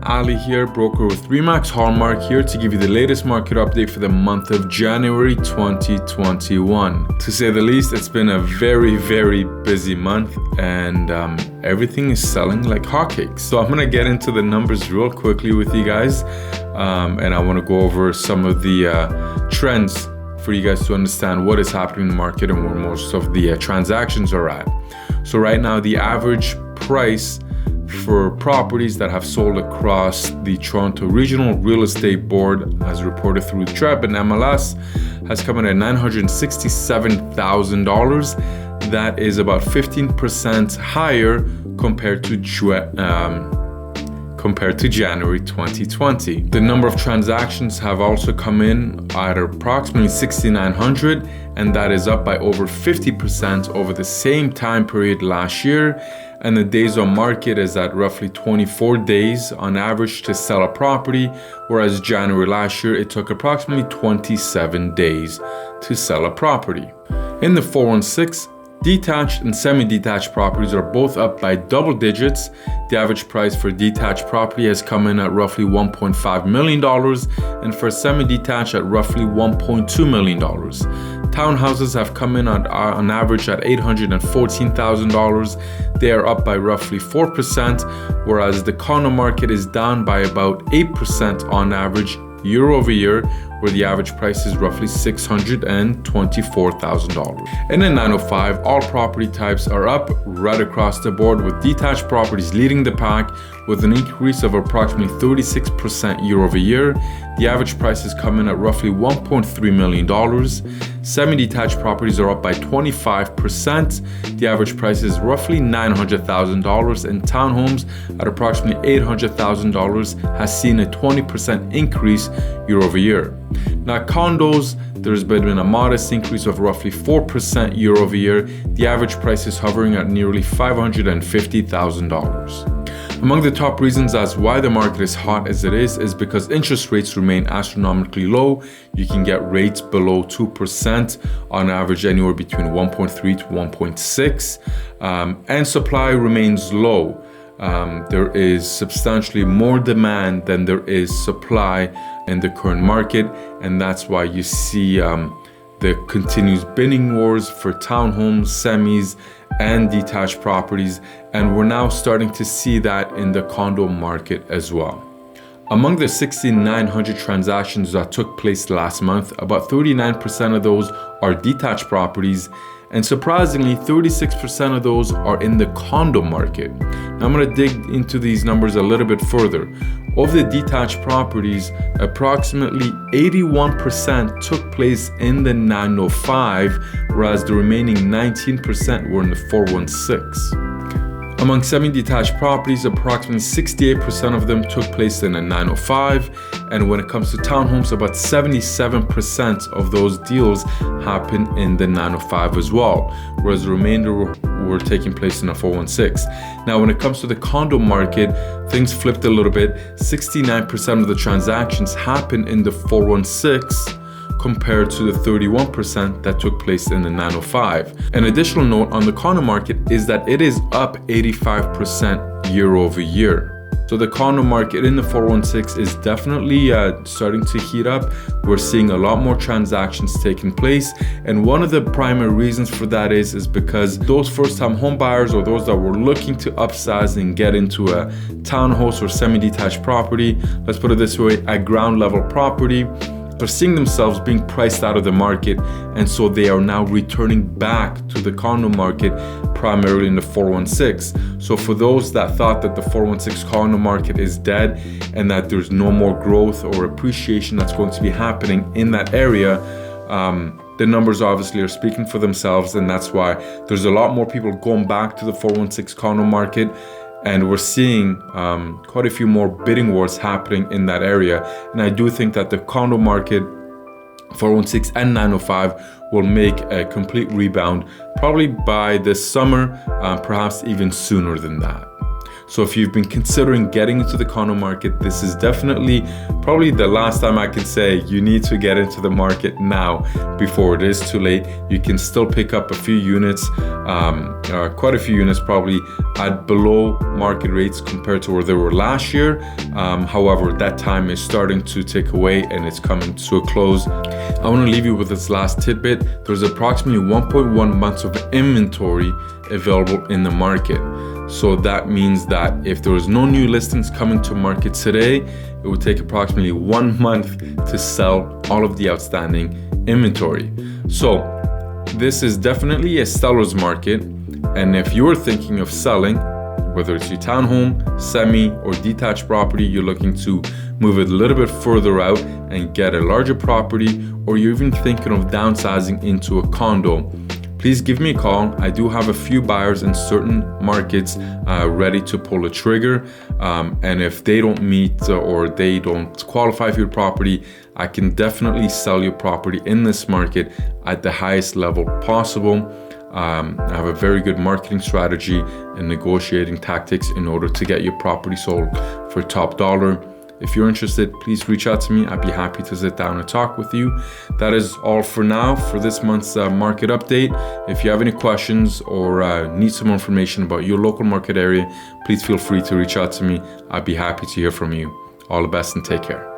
Ali here, broker with Remax Hallmark, here to give you the latest market update for the month of January 2021. To say the least, it's been a very, very busy month and everything is selling like hotcakes. So I'm gonna get into the numbers real quickly with you guys and I wanna go over some of the trends for you guys to understand what is happening in the market and where most of the transactions are at. So right now, the average price for properties that have sold across the Toronto Regional Real Estate Board, as reported through TRREB and MLS, has come in at $967,000. That is about 15% higher compared to January 2020. The number of transactions have also come in at approximately 6,900, and that is up by over 50% over the same time period last year. And the days on market is at roughly 24 days on average to sell a property, whereas January last year it took approximately 27 days to sell a property. In the 416, detached and semi-detached properties are both up by double digits. The average price for detached property has come in at roughly $1.5 million and for semi-detached at roughly $1.2 million. Townhouses have come in on average at $814,000. They are up by roughly 4%, whereas the condo market is down by about 8% on average year over year, where the average price is roughly $624,000. In the 905, all property types are up right across the board, with detached properties leading the pack with an increase of approximately 36% year over year. The average price is coming at roughly $1.3 million. Semi-detached properties are up by 25%. The average price is roughly $900,000, and townhomes at approximately $800,000 has seen a 20% increase year over year. Now, condos, there's been a modest increase of roughly 4% year over year. The average price is hovering at nearly $550,000. Among the top reasons as why the market is hot as it is because interest rates remain astronomically low. You can get rates below 2% on average, anywhere between 1.3 to 1.6, and supply remains low. There is substantially more demand than there is supply in the current market, and that's why you see the continuous bidding wars for townhomes, semis, and detached properties, and we're now starting to see that in the condo market as well. Among the 6,900 transactions that took place last month, about 39% of those are detached properties, and surprisingly, 36% of those are in the condo market. Now I'm going to dig into these numbers a little bit further. Of the detached properties, approximately 81% took place in the 905, whereas the remaining 19% were in the 416. Among semi-detached properties, approximately 68% of them took place in a 905, and when it comes to townhomes, about 77% of those deals happen in the 905 as well, whereas the remainder were taking place in a 416. Now, when it comes to the condo market, things flipped a little bit. 69% of the transactions happen in the 416, compared to the 31% that took place in the 905. An additional note on the condo market is that it is up 85% year over year. So the condo market in the 416 is definitely starting to heat up. We're seeing a lot more transactions taking place, and one of the primary reasons for that is because those first-time home buyers, or those that were looking to upsize and get into a townhouse or semi-detached property, let's put it this way, a ground level property, are seeing themselves being priced out of the market, and so they are now returning back to the condo market, primarily in the 416. So for those that thought that the 416 condo market is dead and that there's no more growth or appreciation that's going to be happening in that area, the numbers obviously are speaking for themselves, and that's why there's a lot more people going back to the 416 condo market. And we're seeing quite a few more bidding wars happening in that area. And I do think that the condo market, 416 and 905, will make a complete rebound probably by this summer, perhaps even sooner than that. So if you've been considering getting into the condo market, this is definitely probably the last time I can say you need to get into the market now before it is too late. You can still pick up a few units, quite a few units probably at below market rates compared to where they were last year. However, that time is starting to tick away and it's coming to a close. I want to leave you with this last tidbit. There's approximately 1.1 months of inventory available in the market. So that means that if there was no new listings coming to market today, it would take approximately 1 month to sell all of the outstanding inventory. So this is definitely a seller's market. And if you're thinking of selling, whether it's your townhome, semi, or detached property, you're looking to move it a little bit further out and get a larger property, or you're even thinking of downsizing into a condo, please give me a call. I do have a few buyers in certain markets ready to pull a trigger. And if they don't meet or they don't qualify for your property, I can definitely sell your property in this market at the highest level possible. I have a very good marketing strategy and negotiating tactics in order to get your property sold for top dollar. If you're interested, please reach out to me. I'd be happy to sit down and talk with you. That is all for now for this month's market update. If you have any questions or need some more information about your local market area, please feel free to reach out to me. I'd be happy to hear from you. All the best and take care.